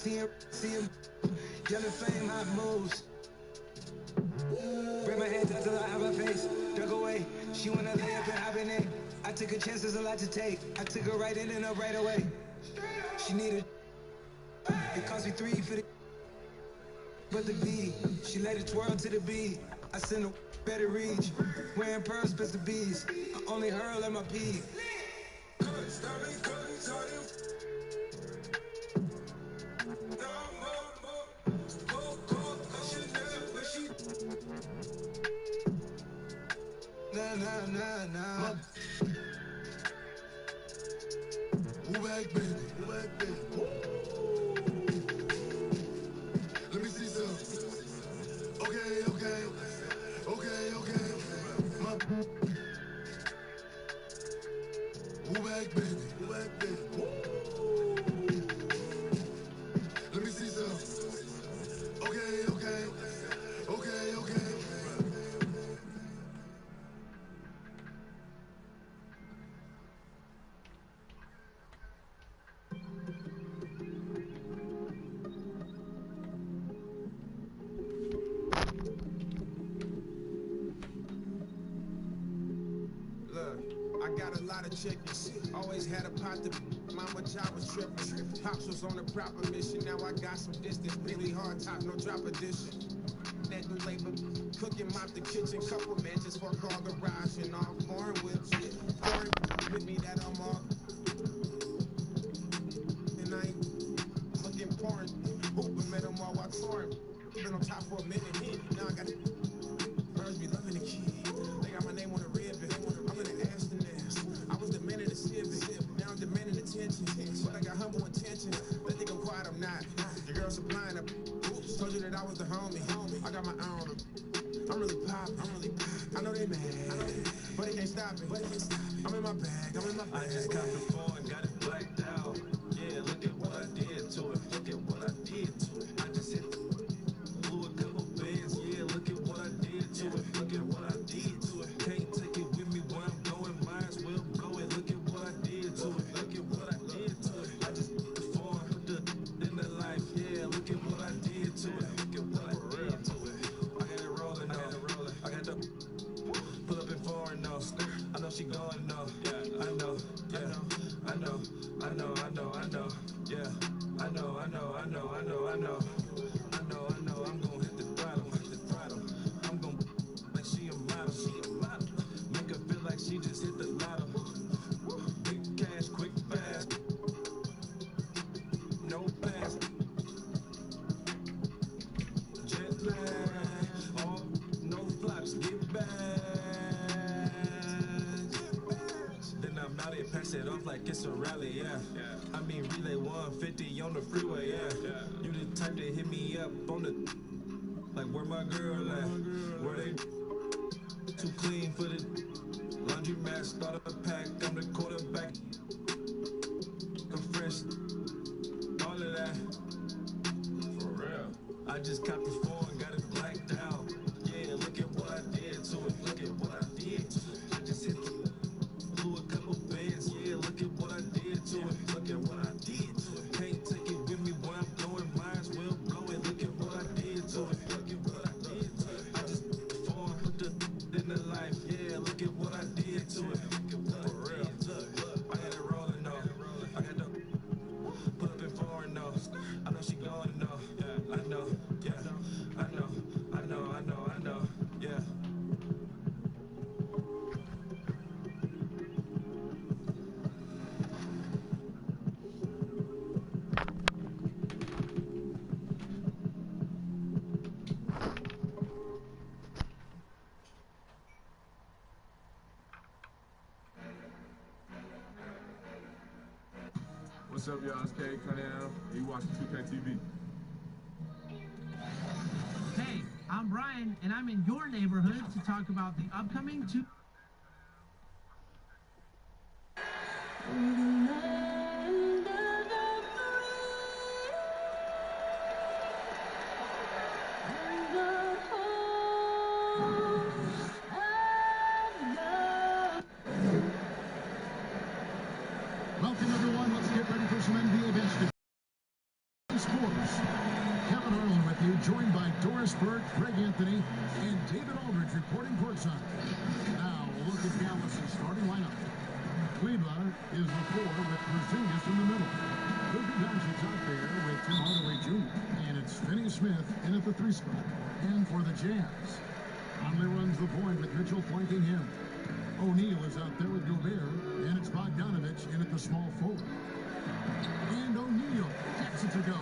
see him, yellow flame, hot moves. Grab my hands until I have her face. Duck away, she wanna lay up and hibernate. I took a chance, there's a lot to take. I took her right in and up right away. She needed, it cost me 3 for the, but the B. She let it twirl to the beat. I send a better reach. Wearing pearls, best the bees. I only hurl at my peak. Nah. Move back, baby. Move back, baby. Let me see some. Okay. Move back, baby. Move back, baby. Let me see some. Okay. I got a lot of chickens, always had a pot to mama job was tripping. Pops was on a proper mission, now I got some distance. Really hard top, no drop edition. That new labor, cooking, mop the kitchen, couple mansions for car garage and all foreign whips. Foreign with me that I'm all. And I ain't looking foreign. Hooping met them all while touring. Been on top for a minute, now I got birds be loving the kid. They got my name on the ribbon. I'm in the Aston's. I was demanding the civic. Now I'm demanding attention. But I got humble intention. They think I'm quiet, I'm not. Your girl supplying up. Told you that I was the homie. I got my own. I'm really poppin'. I know they mad. But they can't stop it. I'm in my bag. I just got the phone and got it blacked out. Yeah, look at what I did to it. I just hit blew a couple bands. Yeah, look at what I did to it. Can't take it with me where I'm going. Might as well go and look at what I did to it. I just hit the phone, put the in the life. Yeah, look at what I did to it. I got it rolling though. I got the pull up in foreign though. I know she going though. I know. Yeah, I know. Yeah, I know. I'm gonna hit the throttle. I'm gonna like she a model. Make her feel like she just hit the lotto. Big cash, quick, fast. No pass. Jet lag. All no flops. Get back. Then I'm out here, pass it off like it's a rally. Yeah. I mean relay 150 on the freeway. Yeah. You the type to hit me up on the like where my girl at? Where they too clean for the laundry mat? Start a pack. I'm the quarterback. I'm fresh. All of that. For real. I just copped the phone and got it blacked out. Yeah, look at what I did to it. I just hit the blew a couple bands. Yeah, look at what I did to it. Can't take it with me where I'm going. Might as well blow it. Look at what I did to it. I just put the in the life. Yeah, look at what I did to it. For real. I got it rolling though. I got the put up in foreign though. I know she going though. I know. Yeah. I know. Yeah. What's up, y'all? It's K. Cunningham. You watching 2K TV. Hey, I'm Brian, and I'm in your neighborhood to talk about the upcoming Welcome, everyone. Let's get ready for some NBA bench. Sports. Kevin Harlan with you, joined by Doris Burke, Greg Anthony, and David Aldridge reporting courtside. Now, a look at Dallas' starting lineup. Kleber is the 4 with Porzingis in the middle. Luka Doncic out there with Tim Hardaway Jr. And it's Finney Smith in at the 3 spot. And for the Jazz, Conley runs the point with Mitchell flanking him. O'Neal is out there with Gobert, and it's Bogdanovich in at the small forward. And O'Neal gets it to go.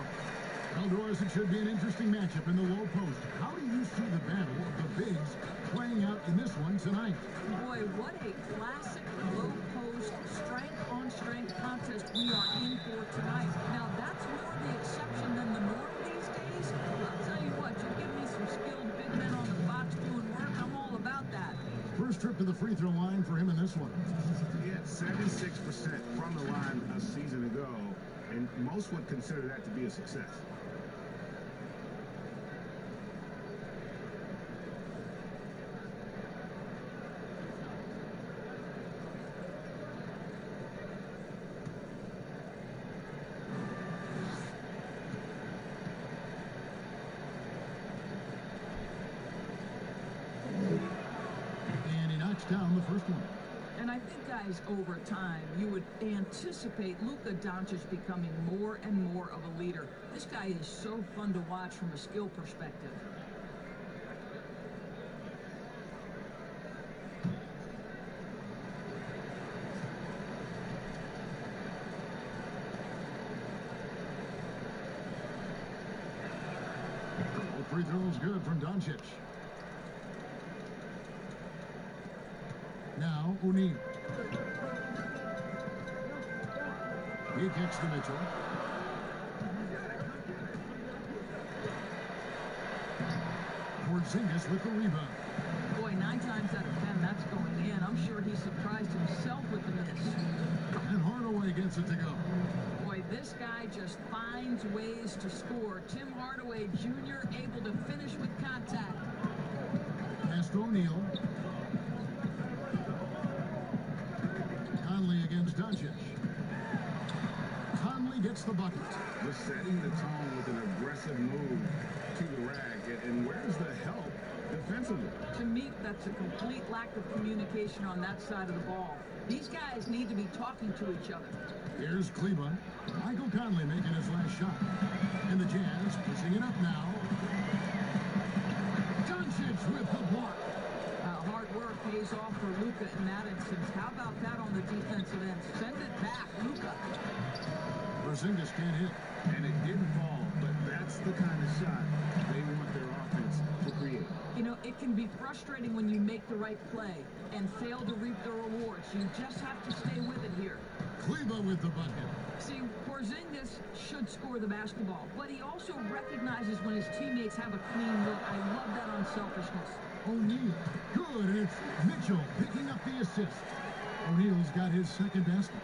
Well, Doris, it should be an interesting matchup in the low post. How do you see the battle of the bigs playing out in this one tonight? Boy, what a classic low post, strength-on-strength contest we are in for tonight. Now, that's more the exception than the norm these days. I'll tell you what, you give me some skilled big men on the box doing work, I'm all about that. First trip to the free throw line for him in this one. He had 76% from the line a season ago, and most would consider that to be a success. Down the first one. And I think, guys, over time, you would anticipate Luka Doncic becoming more and more of a leader. This guy is so fun to watch from a skill perspective. All free throws good from Doncic. Now, O'Neal. He kicks to Mitchell. Porzingis with the rebound. Boy, 9 times out of 10, that's going in. I'm sure he surprised himself with the miss. And Hardaway gets it to go. Boy, this guy just finds ways to score. Tim Hardaway Jr. able to finish with contact. Pass to O'Neal. Conley against Doncic. Conley gets the bucket. Just setting the tone with an aggressive move to the rack. And where's the help defensively? To me, that's a complete lack of communication on that side of the ball. These guys need to be talking to each other. Here's Kleber. Michael Conley making his last shot. And the Jazz pushing it up now. Doncic with the block. Hard work pays off for Luka in that instance. How about that on the defensive end? Send it back, Luka. Porzingis can't hit. And it didn't fall, but that's the kind of shot they want their offense to create. You know, it can be frustrating when you make the right play and fail to reap the rewards. You just have to stay with it here. Kleber with the bucket. See, Porzingis should score the basketball, but he also recognizes when his teammates have a clean look. I love that unselfishness. O'Neal, good, and it's Mitchell picking up the assist. O'Neal's got his second basket.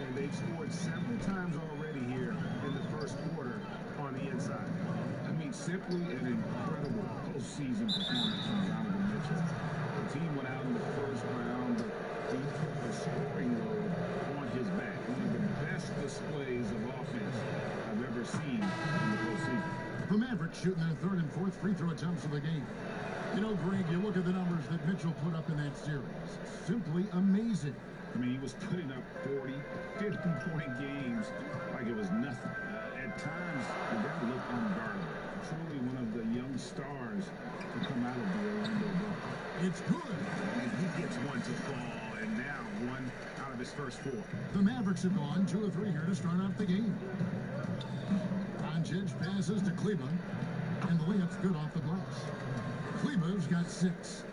And they've scored several times already here in the first quarter on the inside. I mean, simply an incredible postseason performance from Donovan Mitchell. The team went out in the first round, but he took the scoring load on his back. One of the best displays of offense I've ever seen in the postseason. The Mavericks shooting their third and fourth free throw attempts of the game. You know, Greg, you look at the numbers that Mitchell put up in that series. Simply amazing. I mean, he was putting up 40, 50-point games like it was nothing. At times, the guy looked unguardable. Truly one of the young stars to come out of the Orlando Bubble. It's good. And he gets one to fall, and now one out of his first 4. The Mavericks have gone 2 of 3 here to start off the game. Doncic passes to Kleber, and the layup's good off the glass. Kleber's got 6.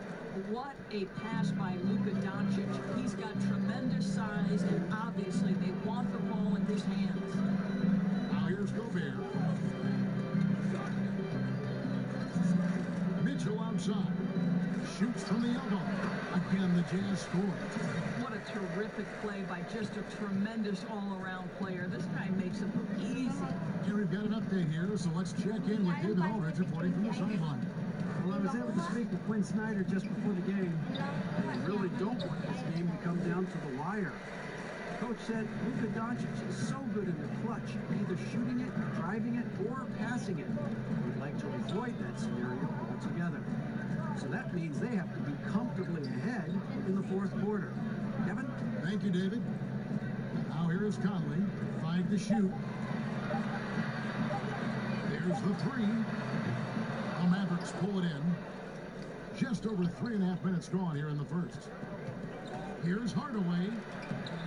What a pass by Luka Doncic. He's got tremendous size, and obviously they want the ball in his hands. Now here's Gobert. Mitchell outside. Shoots from the elbow. Again, the Jazz score. What a terrific play by just a tremendous all-around player. This guy makes it look easy. Here we've got an update here, so let's check in with David Aldridge reporting from the sideline. Well, I was able to speak to Quinn Snyder just before the game. They really don't want this game to come down to the wire. Coach said Luka Doncic is so good in the clutch, either shooting it, driving it, or passing it. We'd like to avoid that scenario altogether. So that means they have to be comfortably ahead in the fourth quarter. Kevin? Thank you, David. Now here is Conley. 5 to shoot. There's the 3. The Mavericks pull it in. Just over 3.5 minutes gone here in the first. Here's Hardaway.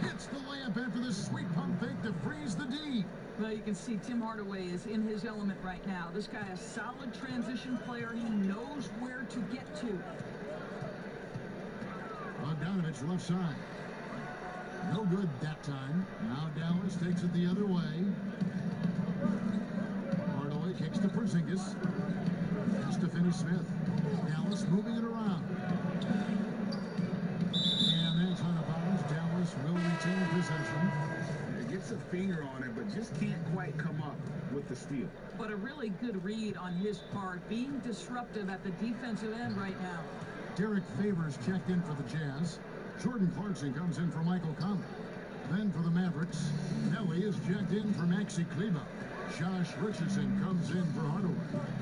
Hits the layup after this sweet pump fake to freeze the D. Well, you can see Tim Hardaway is in his element right now. This guy, a solid transition player. He knows where to get to. Bogdanovich left side. No good that time. Now Dallas takes it the other way. Hardaway kicks to Porzingis. Has to finish Smith. Dallas moving it around. And that's on a bounce. Dallas will retain possession. Gets a finger on it, but just can't quite come up with the steal. But a really good read on his part, being disruptive at the defensive end right now. Derek Favors checked in for the Jazz. Jordan Clarkson comes in for Michael Conley. Then for the Mavericks, Nelly is checked in for Maxi Kleber. Josh Richardson comes in for Hardaway.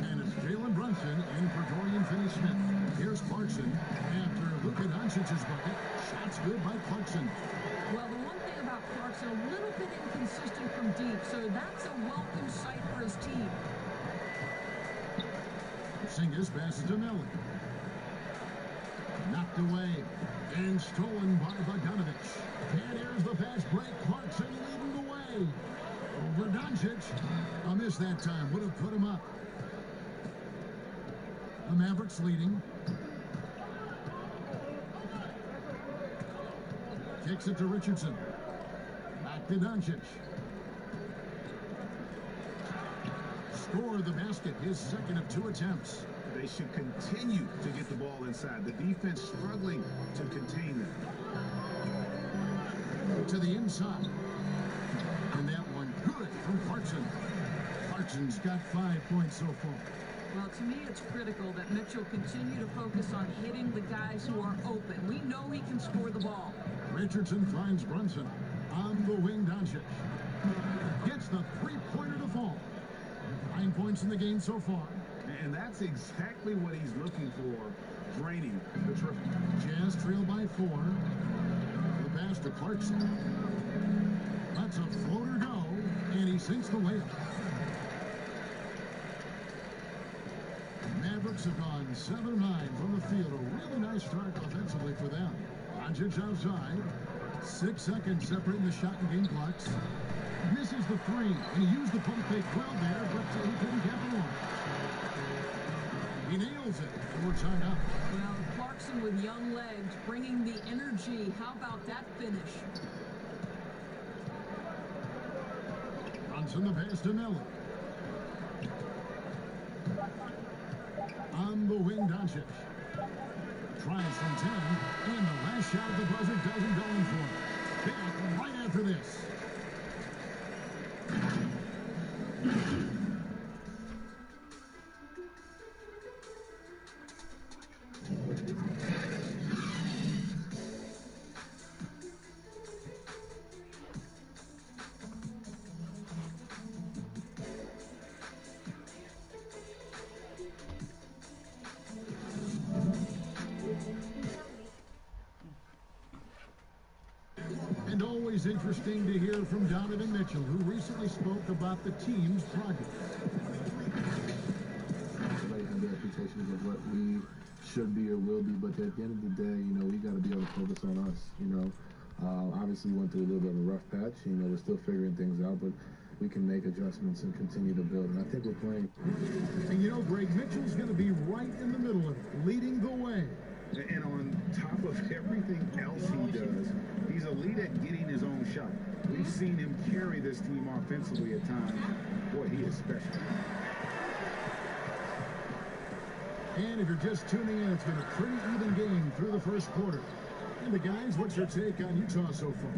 And it's Jalen Brunson in for Dorian Finney-Smith. Here's Clarkson after Luka Doncic's bucket. Shots good by Clarkson. Well, the one thing about Clarkson, a little bit inconsistent from deep, so that's a welcome sight for his team. Porzingis passes to Nelly. Knocked away and stolen by Bogdanovich. And here's the fast break. Clarkson leading the way. Over Doncic. A miss that time. Would have put him up. The Mavericks leading. Kicks it to Richardson. Back to Doncic. Score the basket. His second of 2 attempts. They should continue to get the ball inside. The defense struggling to contain them. To the inside. And that one good from Clarkson. Clarkson's got 5 points so far. Well, to me, it's critical that Mitchell continue to focus on hitting the guys who are open. We know he can score the ball. Richardson finds Brunson. On the wing, Doncic. Gets the 3-pointer to fall. 9 points in the game so far. And that's exactly what he's looking for, draining the triple. Jazz trail by 4. The pass to Clarkson. Lets a floater go, and he sinks the layup. Mavericks have gone 7 of 9 from the field. A really nice start offensively for them. Doncic outside. 6 seconds separating the shot and game clocks. Misses the 3, and he used the pump fake well there, but he couldn't capitalize. He nails it, and we're tied up. Well, Clarkson with young legs, bringing the energy. How about that finish? Brunson the pass to Nelly. On the wing, Doncic. Tries from 10, and the last shot at the buzzer doesn't go in for him. Back right after this. And always interesting to hear from Donovan Mitchell, who recently spoke about the team's progress. Everybody have their expectations of what we should be or will be, but at the end of the day, you know, we got to be able to focus on us, you know. Obviously, we went through a little bit of a rough patch. You know, we're still figuring things out, but we can make adjustments and continue to build. And I think we're playing. And you know, Greg, Mitchell's going to be right in the middle of it, leading the way. And on top of everything else he does, he's elite at getting his own shot. We've seen him carry this team offensively at times. Boy, he is special. And if you're just tuning in, it's been a pretty even game through the first quarter. And the guys, what's your take on Utah so far?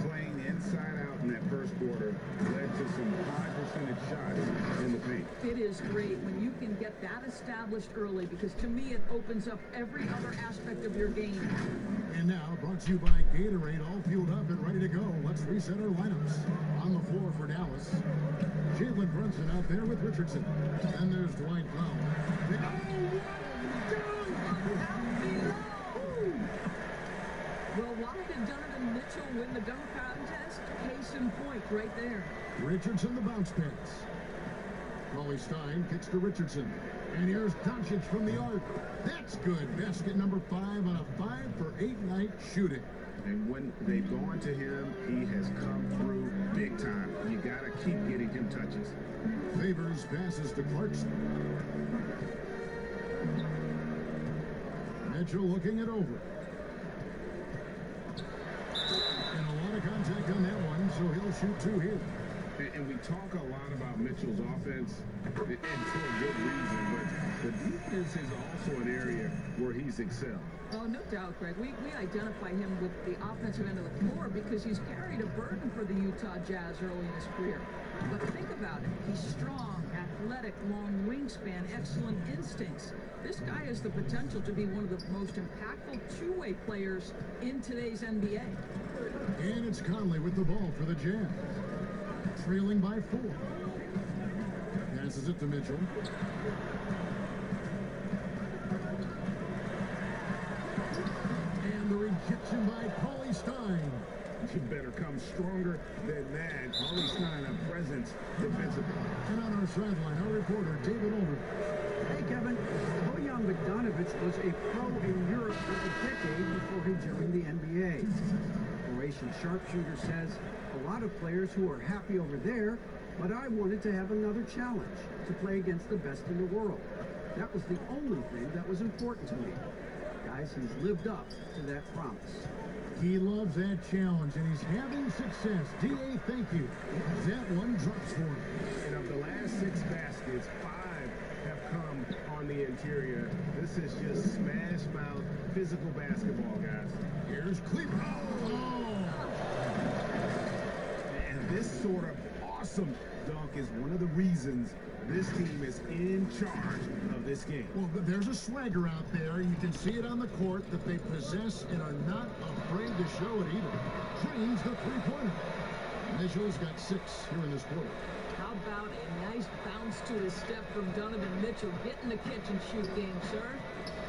Playing inside out in that first quarter led to some high percentage shots in the paint. It is great when you can get that established early, because to me it opens up every other aspect of your game. And now, brought to you by Gatorade, all fueled up and ready to go. Let's reset our lineups. On the floor for Dallas, Jalen Brunson out there with Richardson. And there's Dwight Powell. Well, why did Donovan Mitchell win the dunk contest? Case in point right there. Richardson, the bounce pass. Pauly Stein kicks to Richardson. And here's Doncic from the arc. That's good. Basket number 5 on a 5-for-8 night shooting. And when they've gone to him, he has come through big time. You got to keep getting him touches. Favors passes to Clarkson. Mitchell looking it over. And a lot of contact on that one, so he'll shoot 2 here. And we talk a lot about Mitchell's offense, and for a good reason, but the defense is also an area where he's excelled. Oh, no doubt, Greg. We identify him with the offensive end of the floor because he's carried a burden for the Utah Jazz early in his career. But think about it. He's strong, athletic, long wingspan, excellent instincts. This guy has the potential to be one of the most impactful two-way players in today's NBA. And it's Conley with the ball for the Jazz. Trailing by 4. Passes it to Mitchell. And the rejection by Pauly Stein. You better come stronger than that. Pauly Stein, a presence defensively. And on our sideline, our reporter, David Aldridge. Hey, Kevin. Bojan Bogdanovic was a pro in Europe for a decade before he joined the NBA. Croatian sharpshooter says, a lot of players who are happy over there, but I wanted to have another challenge, to play against the best in the world. That was the only thing that was important to me. Guys, he's lived up to that promise. He loves that challenge, and he's having success. D.A., thank you. That one drops for him. And of the last 6 baskets, 5 have come on the interior. This is just smash mouth physical basketball, guys. Here's Kleber. Oh! And this sort of awesome dunk is one of the reasons this team is in charge of this game. Well, there's a swagger out there. You can see it on the court that they possess and are not afraid to show it either. Trains the three-pointer. Mitchell's got 6 here in this quarter. How about a nice bounce to the step from Donovan Mitchell? Get in the catch and shoot game, sir.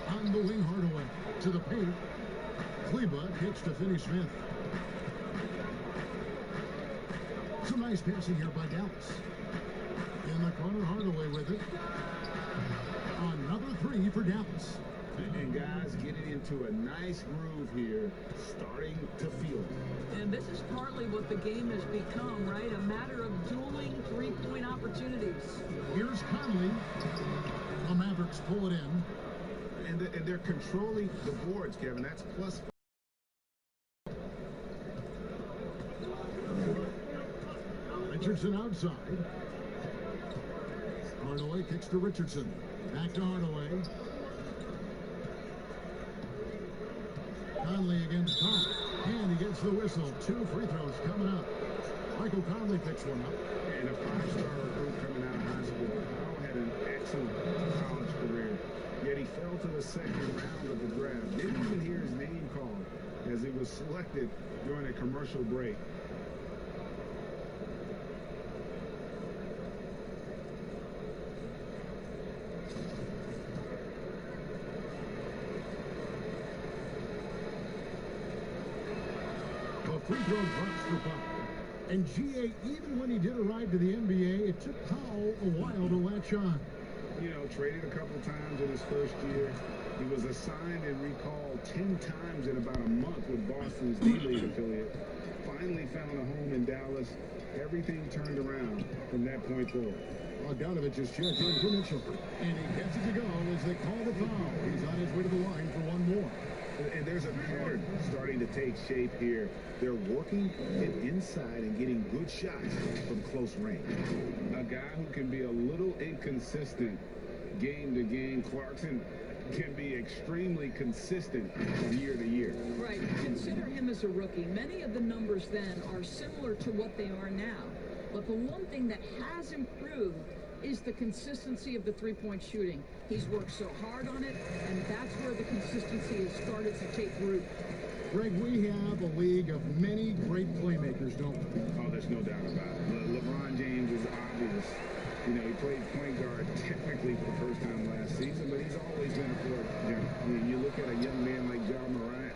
On the wing, Hardaway to the paint. Kleber kicks to Finney Smith. Some nice passing here by Dallas. In the corner, Hardaway with it. Another 3 for Dallas. And guys getting into a nice groove here, starting to feel it. And this is partly what the game has become, right? A matter of dueling three-point opportunities. Here's Conley. The Mavericks pull it in. And they're controlling the boards, Kevin. That's plus. Richardson outside. Hardaway kicks to Richardson. Back to Hardaway. Conley against Tom. And he gets the whistle. 2 free throws coming up. Michael Conley picks one up. And a 5-star recruit coming out of high school. Powell had an excellent college career. Yet he fell to the 2nd round of the draft. Didn't even hear his name called as he was selected during a commercial break. Free throw drops for Powell. And G.A., even when he did arrive to the NBA, it took Powell a while to latch on. You know, traded a couple times in his first year. He was assigned and recalled 10 times in about a month with Boston's D-League affiliate. Finally found a home in Dallas. Everything turned around from that point forward. Bogdanovic is checked in for Mitchell. And he gets it to go as they call the foul. He's on his way to the line for one more. And there's a pattern starting to take shape here. They're working it inside and getting good shots from close range. A guy who can be a little inconsistent game to game. Clarkson can be extremely consistent from year to year. Right. Consider him as a rookie. Many of the numbers then are similar to what they are now. But the one thing that has improved is the consistency of the three-point shooting. He's worked so hard on it, and that's where the consistency has started to take root. Greg, we have a league of many great playmakers, don't we? Oh, there's no doubt about it. LeBron James is obvious. You know, he played point guard technically for the first time last season, but he's always been a floor general. I mean, you look at a young man like Ja Morant,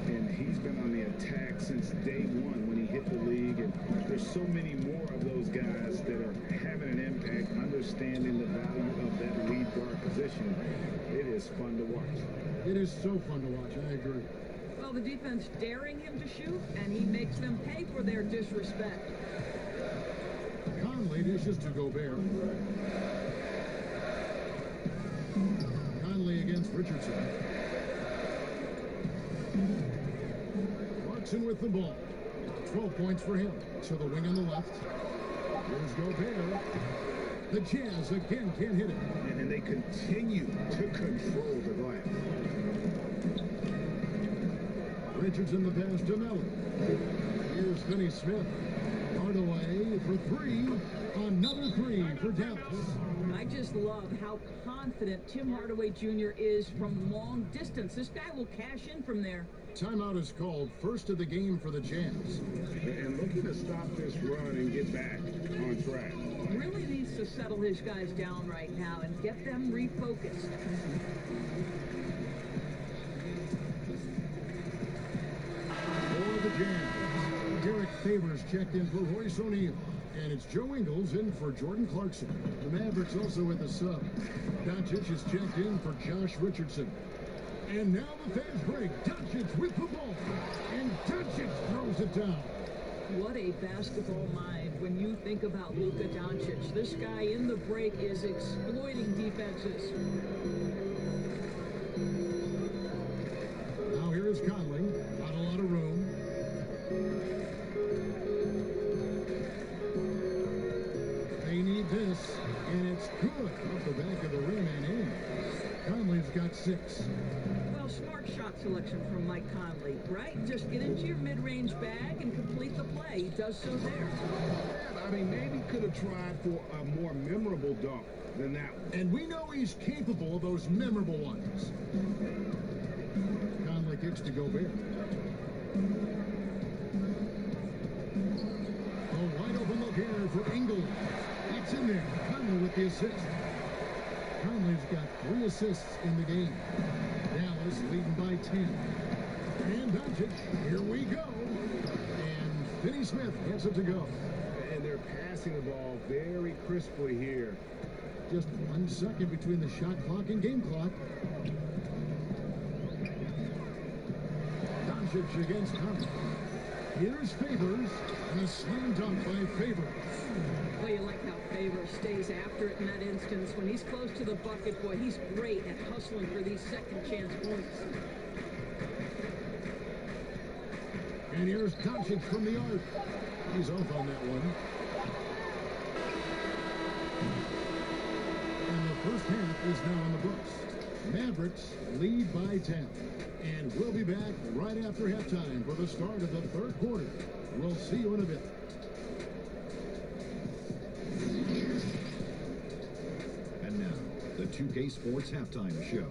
and he's been on the attack since day one when he hit the league, and there's so many more of those guys that are having an impact, understanding the value of that lead guard position. It is fun to watch. It is so fun to watch, I agree. Well, the defense daring him to shoot, and he makes them pay for their disrespect. Conley dishes to Gobert. Conley against Richardson. Clarkson with the ball. 12 points for him. To the wing on the left. Here's Gobert. The Jazz again can't hit it. And they continue to control the glass. Richardson the pass to Melo. Here's Finney Smith. Hardaway for three. Another three for Dallas. I just love how confident Tim Hardaway Jr. is from long distance. This guy will cash in from there. Timeout is called. First of the game for the Jazz. And looking to stop this run and get back on track. Really needs to settle his guys down right now and get them refocused. For the Jazz, Derek Favors checked in for Royce O'Neal. And it's Joe Ingles in for Jordan Clarkson. The Mavericks also with the sub. Doncic is checked in for Josh Richardson. And now the fans break. Doncic with the ball. And Doncic throws it down. What a basketball mind when you think about Luka Doncic. This guy in the break is exploiting defenses. Now here is Conley. Not a lot of room. They need this, and it's good off the back of the rim and in. Conley's got 6. Well, smart shot selection from Mike Conley, right? Just get into your mid-range bag and complete the play. He does so there. I mean, maybe could have tried for a more memorable dunk than that one. And we know he's capable of those memorable ones. Conley kicks to Gobert. A wide open look here for Ingles. It's in there. Conley with the assist. Conley's got 3 assists in the game. Dallas leading by 10. And Doncic, here we go. And Finney Smith gets it to go. And they're passing the ball very crisply here. Just 1 second between the shot clock and game clock. Doncic against Conley. Here's Favors, and a slam dunk by Favors. Well, you like how Favors stays after it in that instance. When he's close to the bucket, boy, he's great at hustling for these second chance points. And here's Doncic from the arc. He's off on that one. And the first half is now on the books. Mavericks lead by 10. And we'll be back right after halftime for the start of the third quarter. We'll see you in a bit. And now, the 2K Sports Halftime Show.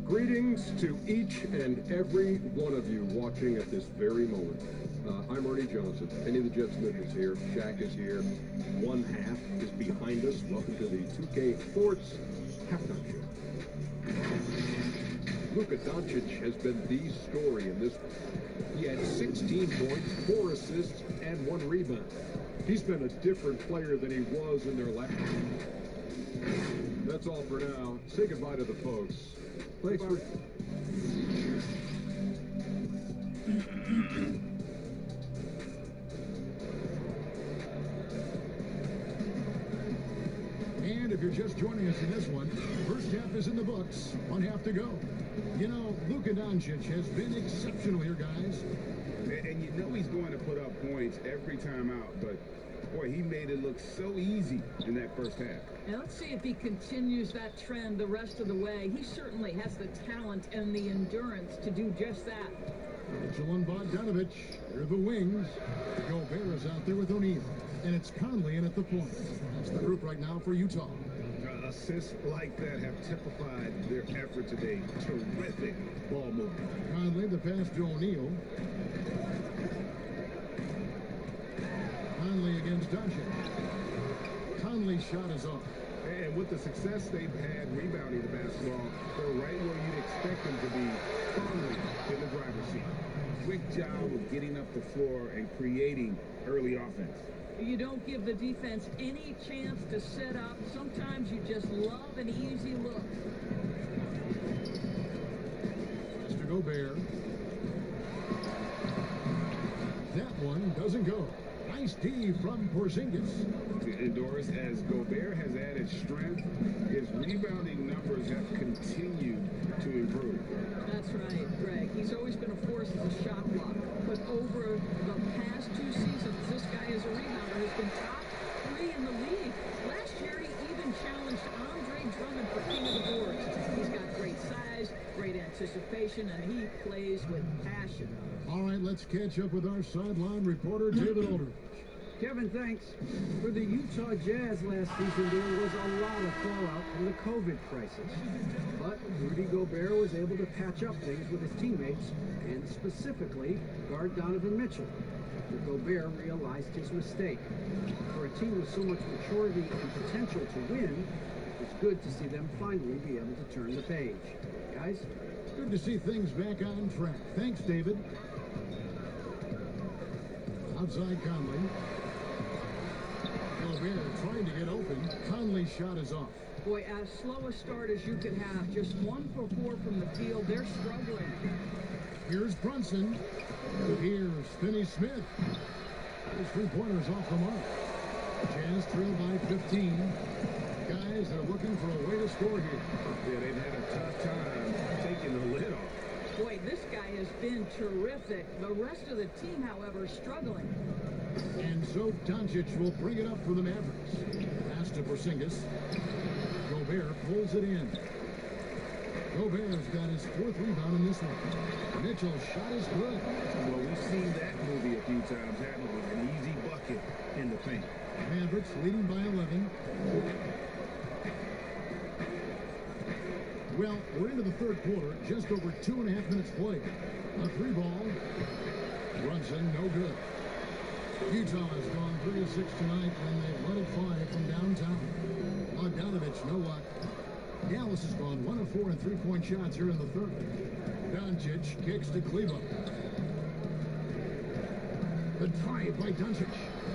Greetings to each and every one of you watching at this very moment. I'm Ernie Johnson. Penny the Jet Smith is here. Shaq is here. One half is behind us. Welcome to the 2K Sports Halftime Show. Luka Doncic has been the story in this one. He had 16 points, 4 assists, and 1 rebound. He's been a different player than he was in their last. That's all for now. Say goodbye to the folks. Thanks for... And if you're just joining us in this one, first half is in the books. 1 half to go. You know, Luka Doncic has been exceptional here, guys. And you know he's going to put up points every time out, but boy, he made it look so easy in that first half. And let's see if he continues that trend the rest of the way. He certainly has the talent and the endurance to do just that. Mitchell and Bogdanovich. Here are the wings. Gobert is out there with O'Neal. And it's Conley in at the point. That's the group right now for Utah. Assists like that have typified their effort today. Terrific ball movement. Conley, the pass to O'Neal. Conley against Doncic. Conley's shot is off. And with the success they've had rebounding the basketball, they're right where you'd expect them to be, firmly in the driver's seat. Quick job of getting up the floor and creating early offense. You don't give the defense any chance to set up. Sometimes you just love an easy look. Mr. Gobert. That one doesn't go. Nice D from Porzingis. And Doris, as Gobert has added strength, his rebounding numbers have continued to improve. That's right, Greg. He's always been a force as a shot blocker. But over the past 2 seasons, this guy as a rebounder has been top 3 in the league. Last year, he even challenged Andre Drummond for king of the boards. He's got great size, great anticipation, and he plays with passion. All right, let's catch up with our sideline reporter, David Aldridge. Kevin, thanks. For the Utah Jazz last season, there was a lot of fallout from the COVID crisis. But Rudy Gobert was able to patch up things with his teammates, and specifically guard Donovan Mitchell. But Gobert realized his mistake. For a team with so much maturity and potential to win, it's good to see them finally be able to turn the page. Guys? Good to see things back on track. Thanks, David. Outside Conley. Gobert trying to get open. Conley's shot is off. Boy, as slow a start as you could have. Just 1 for 4 from the field. They're struggling. Here's Brunson. Here's Finney-Smith. His three-pointers off the mark. Jazz trail by 15. Guys are looking for a way to score here. Yeah, they've had a tough time taking the lid off. Boy, this guy has been terrific. The rest of the team, however, struggling. And so Doncic will bring it up for the Mavericks. Pass to Porzingis. Gobert pulls it in. Gobert's got his 4th rebound in this one. Mitchell's shot is good. Well, we've seen that movie a few times, haven't we? An easy bucket in the paint. Mavericks leading by 11. Well, we're into the third quarter, just over 2.5 minutes played. A 3-ball. Brunson, no good. Utah has gone 3 of 6 tonight, and they've let it fly from downtown. Bogdanovich, no luck. Dallas has gone 1 of 4 in 3-point shots here in the third. Doncic kicks to Cleveland. The drive by Doncic.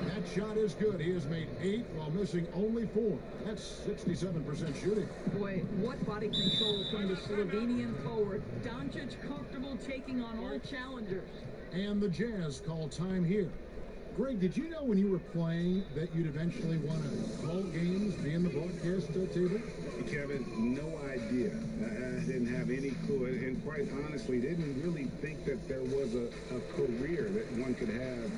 That shot is good. He has made 8 while missing only 4. That's 67% shooting. Boy, what body control from the Slovenian forward. Doncic comfortable taking on all challengers. And the Jazz call time here. Greg, did you know when you were playing that you'd eventually want to call games, be in the broadcast table? Kevin, no idea. I didn't have any clue, and quite honestly, didn't really think that there was a career that one could have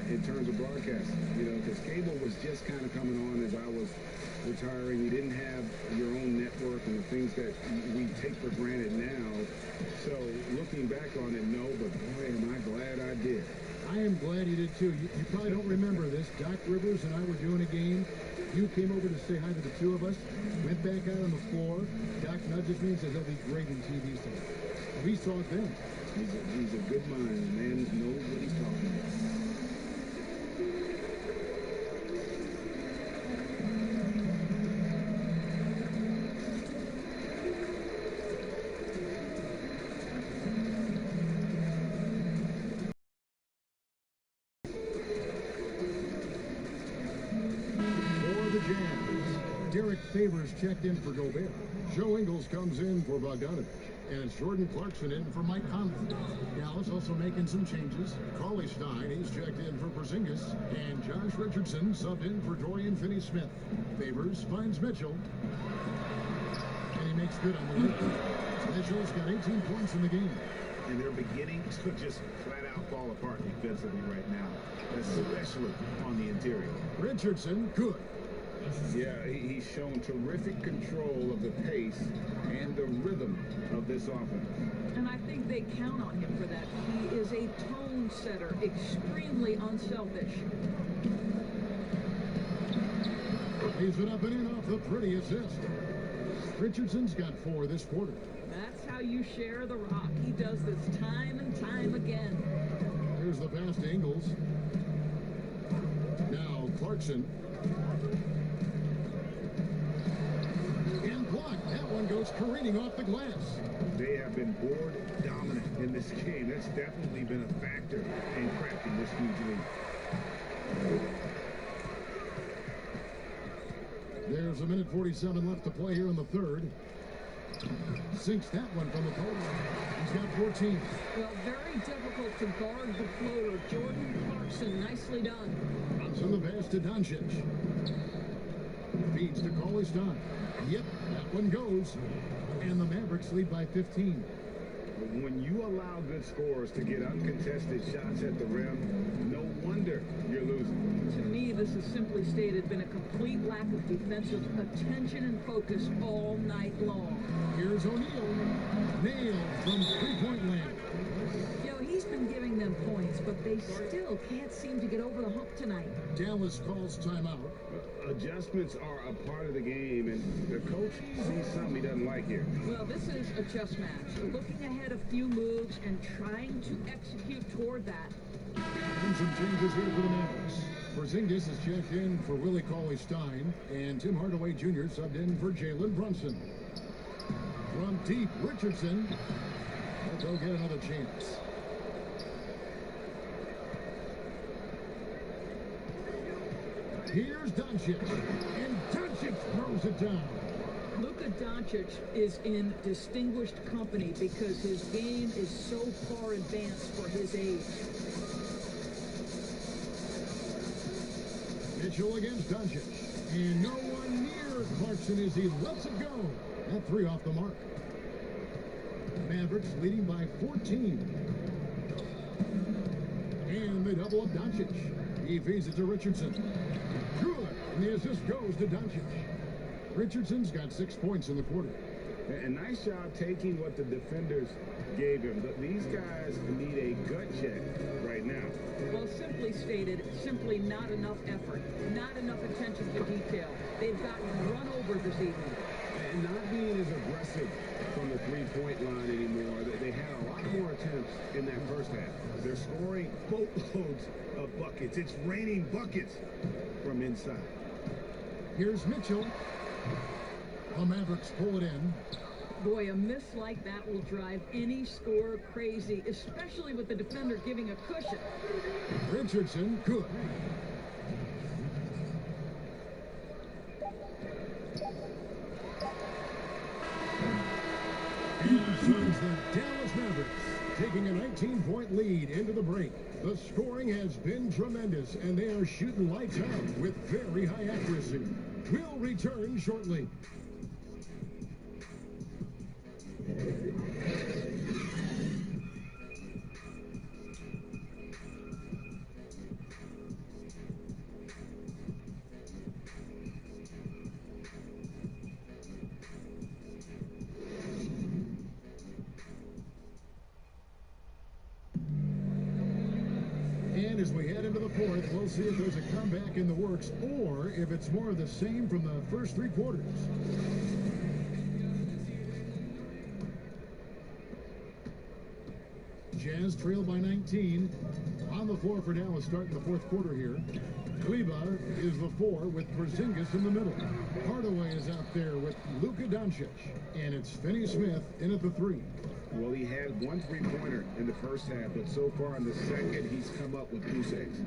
in terms of broadcasting. You know, because cable was just kind of coming on as I was retiring. You didn't have your own network and the things that we take for granted now. So looking back on it, no, but boy, am I glad I did. I am glad you did too. You probably don't remember this. Doc Rivers and I were doing a game. You came over to say hi to the two of us. Went back out on the floor. Doc nudges me and says he'll be great in TV someday. We saw it then. He's a good mind. The man knows what he's talking about. Derek Favors checked in for Gobert. Joe Ingles comes in for Bogdanovich. And it's Jordan Clarkson in for Mike Conley. Dallas also making some changes. Cauley Stein, he's checked in for Porzingis. And Josh Richardson subbed in for Dorian Finney-Smith. Favors finds Mitchell. And he makes good on the lift. Mitchell's got 18 points in the game. And they're beginning to just flat out fall apart defensively right now, especially on the interior. Richardson, good. Yeah, he's shown terrific control of the pace and the rhythm of this offense. And I think they count on him for that. He is a tone setter, extremely unselfish. He's been up and in off the pretty assist. Richardson's got 4 this quarter. That's how you share the rock. He does this time and time again. Here's the pass to Ingles. Now Clarkson. And blocked. That one goes careening off the glass. They have been board dominant in this game. That's definitely been a factor in cracking this huge lead. There's a minute 47 left to play here in the third. Sinks that one from the post. He's got 14. Well, very difficult to guard the floater. Jordan Clarkson, nicely done. So the pass to Doncic. Feeds to Cauley-Stein. Yep, that one goes. And the Mavericks lead by 15. When you allow good scorers to get uncontested shots at the rim, no wonder you're losing. To me, this is simply stated been a complete lack of defensive attention and focus all night long. Here's O'Neal. Nailed from three-point land. You know, he's been giving them points, but they still can't seem to get over the hump tonight. Dallas calls timeout. Adjustments are a part of the game, and the coach sees something he doesn't like here. Well, this is a chess match. Looking ahead a few moves and trying to execute toward that. And some changes here for the Mavericks. Porzingis is checked in for Willie Cauley-Stein, and Tim Hardaway Jr. subbed in for Jalen Brunson. From deep, Richardson. They'll get another chance. Here's Doncic, and Doncic throws it down. Luka Doncic is in distinguished company because his game is so far advanced for his age. Mitchell against Doncic, and no one near Clarkson as he lets it go. That 3 off the mark. Mavericks leading by 14. And they double up Doncic. He feeds it to Richardson. Good. And the assist goes to Doncic. Richardson's got 6 points in the quarter. And nice job taking what the defenders gave him. These guys need a gut check right now. Well, simply stated, simply not enough effort, not enough attention to detail. They've gotten run over this evening. And not being as aggressive from the three-point line anymore. They had a lot more attempts in that first half. They're scoring boatloads of buckets. It's raining buckets from inside. Here's Mitchell. The Mavericks pull it in. Boy, a miss like that will drive any scorer crazy, especially with the defender giving a cushion. Richardson, good. The Dallas Mavericks taking a 19-point lead into the break. The scoring has been tremendous, and they are shooting lights out with very high accuracy. We'll return shortly. As we head into the fourth, we'll see if there's a comeback in the works or if it's more of the same from the first 3 quarters. Jazz trail by 19. On the floor for Dallas starting the fourth quarter here. Kleber is the 4 with Porzingis in the middle. Hardaway is out there with Luka Doncic. And it's Finney-Smith in at the 3. Well, he had 1 3-pointer in the first half, but so far in the second, he's come up with 2 saves.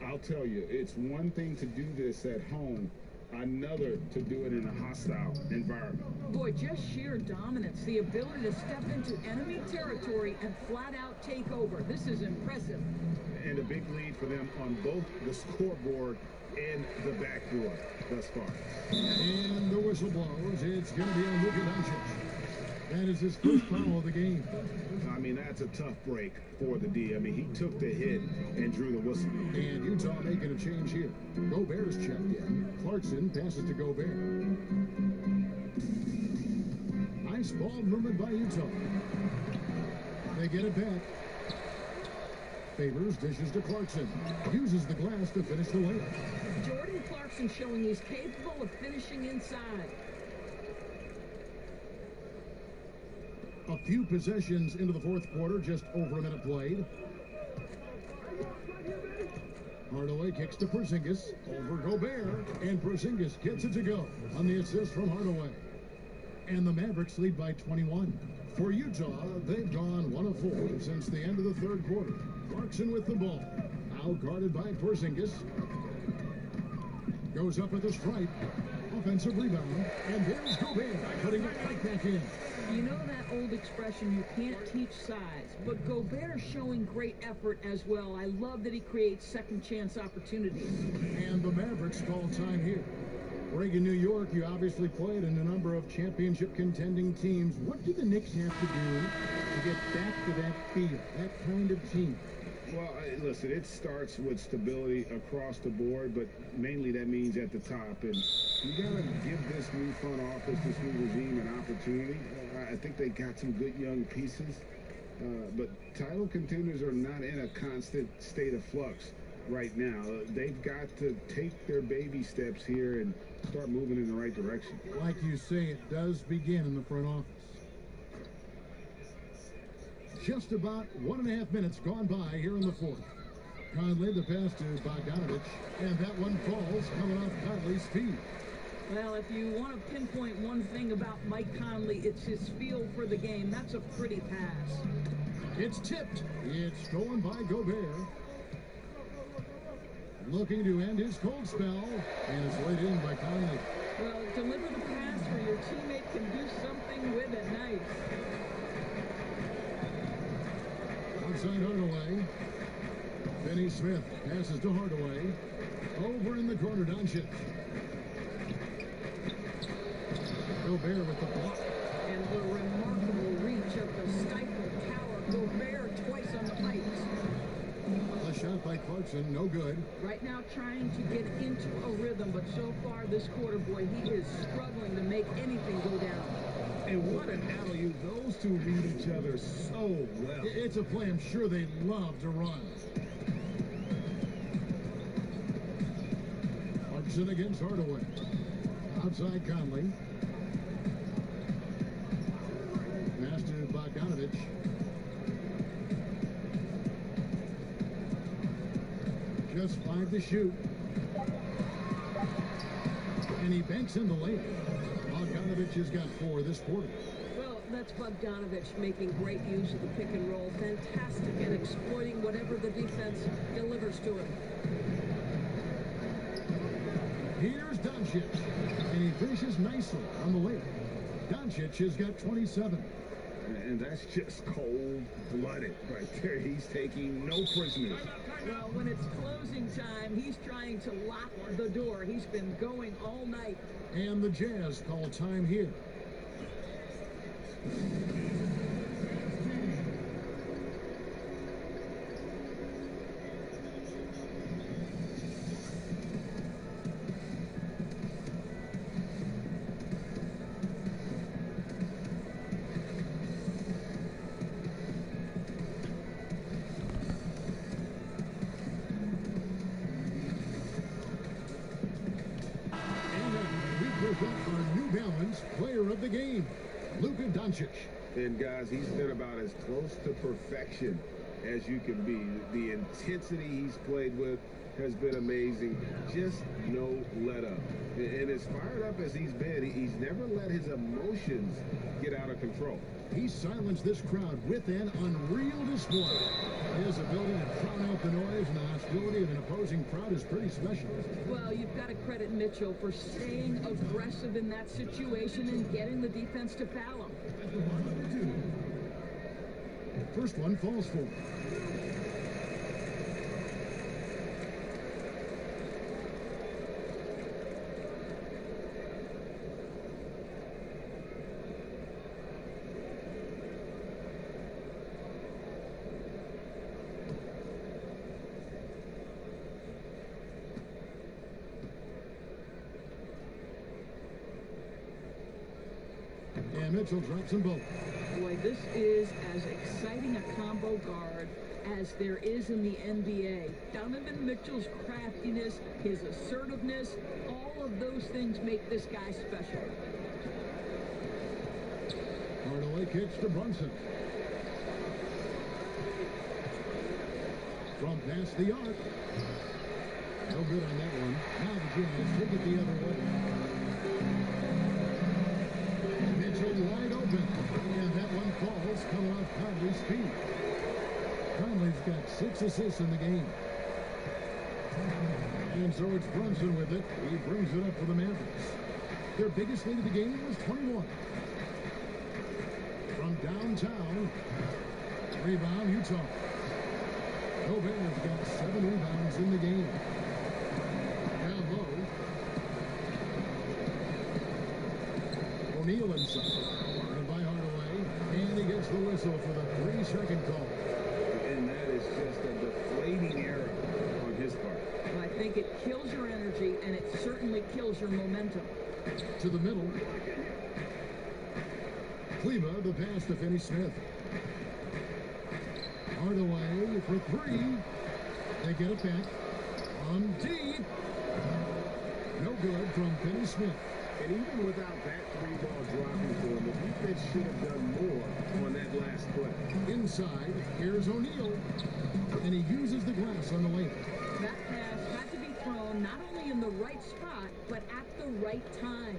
I'll tell you, it's one thing to do this at home, another to do it in a hostile environment. Boy, just sheer dominance, the ability to step into enemy territory and flat out take over. This is impressive. And a big lead for them on both the scoreboard and the backboard thus far. And the whistle blows. It's going to be on Luka Doncic. That is his first foul of the game. I mean, that's a tough break for the D. I mean, he took the hit and drew the whistle. And Utah making a change here. Gobert's checked in. Clarkson passes to Gobert. Nice ball movement by Utah. They get it back. Favors dishes to Clarkson. Uses the glass to finish the layup. Jordan Clarkson showing he's capable of finishing inside. A few possessions into the fourth quarter, just over a minute played. Hardaway kicks to Porzingis, over Gobert, and Porzingis gets it to go on the assist from Hardaway. And the Mavericks lead by 21. For Utah, they've gone 1 of 4 since the end of the third quarter. Clarkson with the ball, now guarded by Porzingis. Goes up at the stripe, offensive rebound, and there's Gobert putting it right back in. You know that old expression, you can't teach size, but Gobert showing great effort as well. I love that he creates second chance opportunities. And the Mavericks call time here. Reagan, New York, you obviously played in a number of championship contending teams. What do the Knicks have to do to get back to that feel, that kind of team? Well, listen, it starts with stability across the board, but mainly that means at the top. And you got to give this new front office, this new regime an opportunity. I think they got some good young pieces, but title contenders are not in a constant state of flux right now. They've got to take their baby steps here and start moving in the right direction. Like you say, it does begin in the front office. Just about 1.5 minutes gone by here in the fourth. Conley, the pass to Bogdanovich, and that one falls coming off Conley's feet. Well, if you want to pinpoint one thing about Mike Conley, it's his feel for the game. That's a pretty pass. It's tipped. It's stolen by Gobert. Looking to end his cold spell, and it's laid in by Conley. Well, deliver the pass where your teammate can do something with it. Nice. Outside Hardaway. Finney Smith passes to Hardaway. Over in the corner, Doncic. Gobert with the block. And the remarkable reach of the stifled tower. Gobert twice on the pipes. A shot by Clarkson, no good. Right now trying to get into a rhythm, but so far this quarter, boy, he is struggling to make anything go down. And what an alley-oop. Those two read each other so well. It's a play I'm sure they love to run. Clarkson against Hardaway. Outside Conley. Pass to Bogdanovich. Just 5 to shoot. And he banks in the layup. Bogdanovich has got 4 this quarter. Well, that's Bogdanovich making great use of the pick and roll. Fantastic at exploiting whatever the defense delivers to him. Here's Doncic. And he finishes nicely on the layup. Doncic has got 27. And that's just cold-blooded right there. He's taking no prisoners. Well, when it's closing time, he's trying to lock the door. He's been going all night. And the Jazz call time here. Our New Balance player of the game, Luka Doncic. And guys, he's been about as close to perfection as you can be. The intensity he's played with has been amazing. Just no let up. And as fired up as he's been, he's never let his emotions get out of control. He silenced this crowd with an unreal display. His ability to drown out the noise and the hostility of an opposing crowd is pretty special. Well, you've got to credit Mitchell for staying aggressive in that situation and getting the defense to foul him. First one falls for him. And Mitchell drops them both. Hardaway, this is as exciting a combo guard as there is in the NBA. Donovan Mitchell's craftiness, his assertiveness, all of those things make this guy special. Hardaway kicks to Brunson. From past the arc. No good on that one. Now the Jazz take it the other way. Mitchell wide open. And that one falls coming off Conley's feet. Conley's got 6 assists in the game. And so it's Brunson with it. He brings it up for the Mavericks. Their biggest lead of the game was 21. From downtown. Rebound, Utah. Gobert's got 7 rebounds in the game. Down low. O'Neal inside. And by Hardaway. And he gets the whistle for the 3-second call. And that is just a deflating error on his part. Well, I think it kills your energy, and it certainly kills your momentum. To the middle. Kleba, the pass to Finney Smith. Hardaway for 3. They get it back. On deep. No good from Finney Smith. And even without that 3-ball dropping for him, the defense should have done more on that last play. Inside, here's O'Neal. And he uses the glass on the layup. That pass had to be thrown not only in the right spot, but at the right time.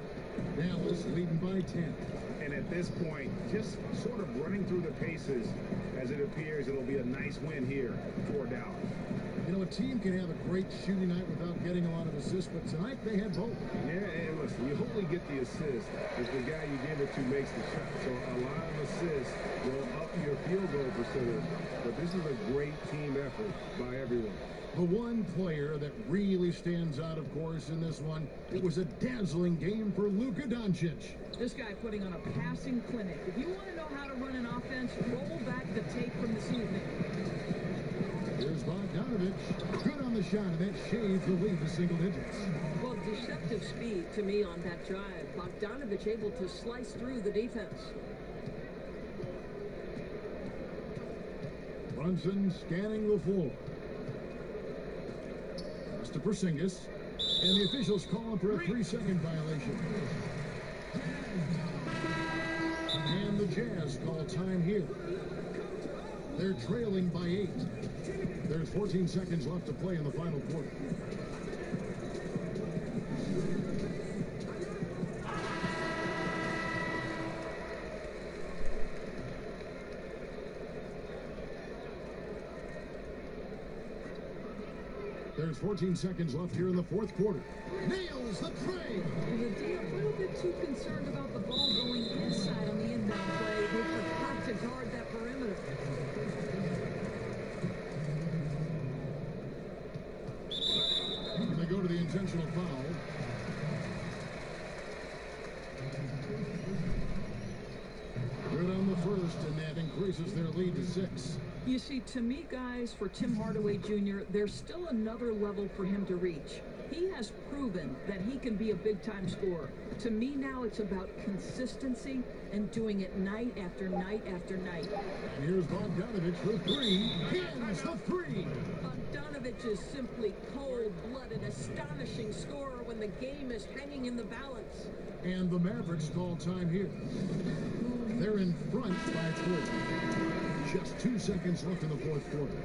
Dallas leading by 10. And at this point, just sort of running through the paces, as it appears it'll be a nice win here for Dallas. You know, a team can have a great shooting night without getting a lot of assists, but tonight they had both. Yeah, and listen, you only get the assist if the guy you give it to makes the shot. So a lot of assists will up your field goal percentage, but this is a great team effort by everyone. The one player that really stands out, of course, in this one, it was a dazzling game for Luka Doncic. This guy putting on a passing clinic. If you want to know how to run an offense, roll back the tape from this evening. Here's Bogdanovich. Good on the shot, and that shaves the lead to single digits. Well, deceptive speed to me on that drive. Bogdanovich able to slice through the defense. Brunson scanning the floor. Pass to Porzingis. And the officials call him for a 3-second violation. And the Jazz call time here. They're trailing by 8. There's 14 seconds left to play in the final quarter. There's 14 seconds left here in the fourth quarter. Nails the tray. The D a little bit too concerned about the ball going inside on the inbound play. They forgot to guard that perimeter. And they go to the intentional foul. Good on the first, and that increases their lead to 6. You see, to me, guys, for Tim Hardaway Jr., there's still another level for him to reach. He has proven that he can be a big-time scorer. To me now, it's about consistency and doing it night after night after night. Here's Bogdanovich for 3. Hits the 3. Bogdanovich is simply cold-blooded, astonishing scorer when the game is hanging in the balance. And the Mavericks call time here. They're in front by 4. Just 2 seconds left in the fourth quarter.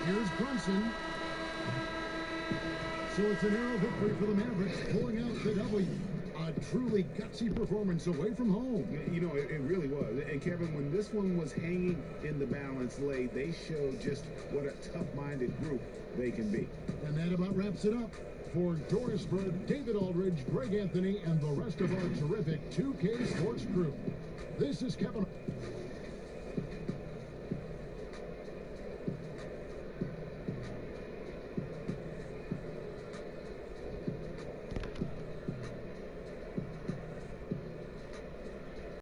Here's Brunson. So it's a narrow victory for the Mavericks, pulling out the W. A truly gutsy performance away from home. You know, it really was. And Kevin, when this one was hanging in the balance late, they showed just what a tough-minded group they can be. And that about wraps it up. For Doris Bird, David Aldridge, Greg Anthony, and the rest of our terrific 2K Sports crew. This is Kevin.